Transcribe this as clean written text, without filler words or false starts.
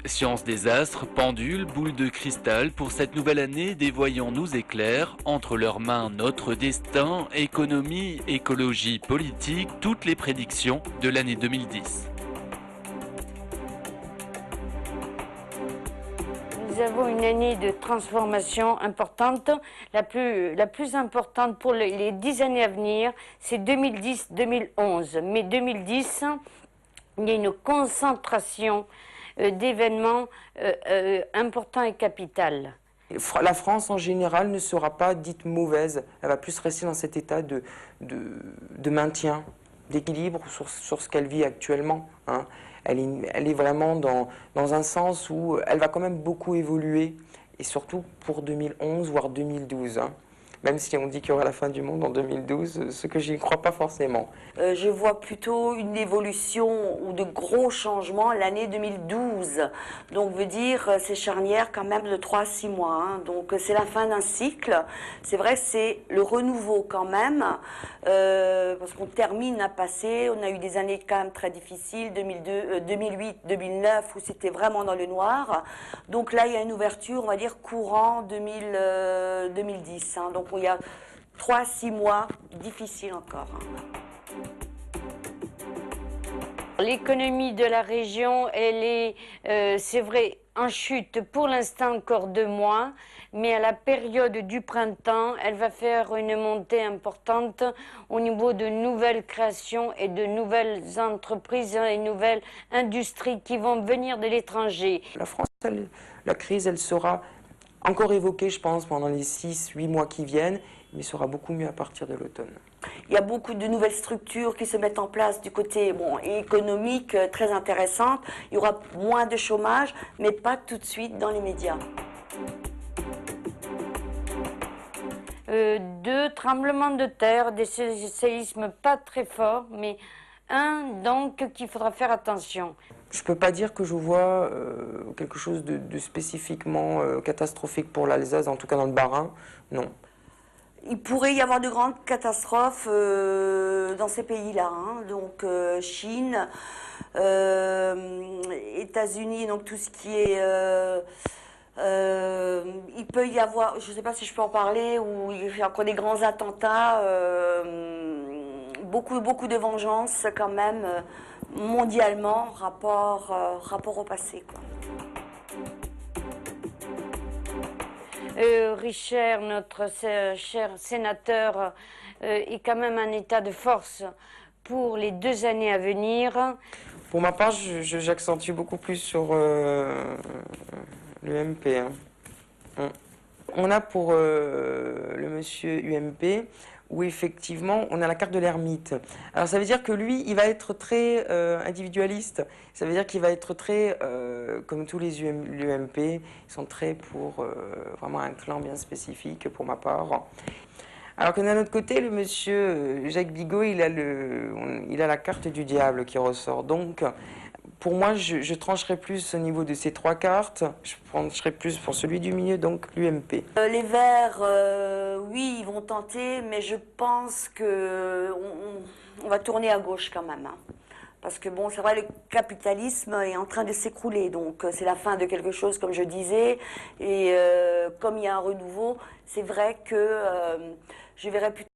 Science des astres, pendules, boules de cristal, pour cette nouvelle année, des voyants nous éclairent. Entre leurs mains, notre destin, économie, écologie, politique, toutes les prédictions de l'année 2010. Nous avons une année de transformation importante. La plus importante pour les 10 années à venir, c'est 2010-2011. Mais 2010, il y a une concentration d'événements importants et capitaux. La France en général ne sera pas dite mauvaise, elle va plus rester dans cet état de maintien, d'équilibre sur ce qu'elle vit actuellement. Hein. Elle est vraiment dans un sens où elle va quand même beaucoup évoluer, et surtout pour 2011, voire 2012. Hein. Même si on dit qu'il y aura la fin du monde en 2012, ce que je n'y crois pas forcément. Je vois plutôt une évolution ou de gros changements l'année 2012. Donc veut dire c'est charnière quand même de 3 à 6 mois. Hein. Donc c'est la fin d'un cycle. C'est vrai que c'est le renouveau quand même. Parce qu'on termine à passer. On a eu des années quand même très difficiles, 2008, 2009, où c'était vraiment dans le noir. Donc là il y a une ouverture, on va dire courant 2010. Hein. Donc il y a 3 à 6 mois difficiles encore. L'économie de la région, elle est, c'est vrai, en chute pour l'instant encore 2 mois, mais à la période du printemps, elle va faire une montée importante au niveau de nouvelles créations et de nouvelles entreprises et nouvelles industries qui vont venir de l'étranger. La France, la crise, elle sera encore évoquée, je pense, pendant les 6-8 mois qui viennent, mais sera beaucoup mieux à partir de l'automne. Il y a beaucoup de nouvelles structures qui se mettent en place du côté économique très intéressantes. Il y aura moins de chômage, mais pas tout de suite dans les médias. 2 tremblements de terre, des séismes pas très forts, mais un donc qu'il faudra faire attention. Je ne peux pas dire que je vois quelque chose de spécifiquement catastrophique pour l'Alsace, en tout cas dans le Bas-Rhin, non. Il pourrait y avoir de grandes catastrophes dans ces pays-là, hein. Donc Chine, États-Unis, donc tout ce qui est... il peut y avoir, je ne sais pas si je peux en parler, où il y a encore des grands attentats, beaucoup de vengeance quand même, mondialement, rapport au passé, quoi. Richer, notre cher sénateur, est quand même un état de force pour les 2 années à venir. Pour ma part, j'accentue beaucoup plus sur l'UMP. Hein. On a pour le monsieur UMP, où effectivement on a la carte de l'ermite. Alors ça veut dire que lui, il va être très individualiste. Ça veut dire qu'il va être très, comme tous les l'UMP, ils sont très pour vraiment un clan bien spécifique pour ma part. Alors que d'un autre côté, le monsieur Jacques Bigot, il a la carte du diable qui ressort. Donc pour moi, je trancherai plus au niveau de ces 3 cartes. Je trancherai plus pour celui du milieu, donc l'UMP. Les Verts, oui, ils vont tenter, mais je pense qu'on va tourner à gauche quand même. Hein. Parce que bon, c'est vrai, le capitalisme est en train de s'écrouler. Donc c'est la fin de quelque chose, comme je disais. Et comme il y a un renouveau, c'est vrai que je verrais plutôt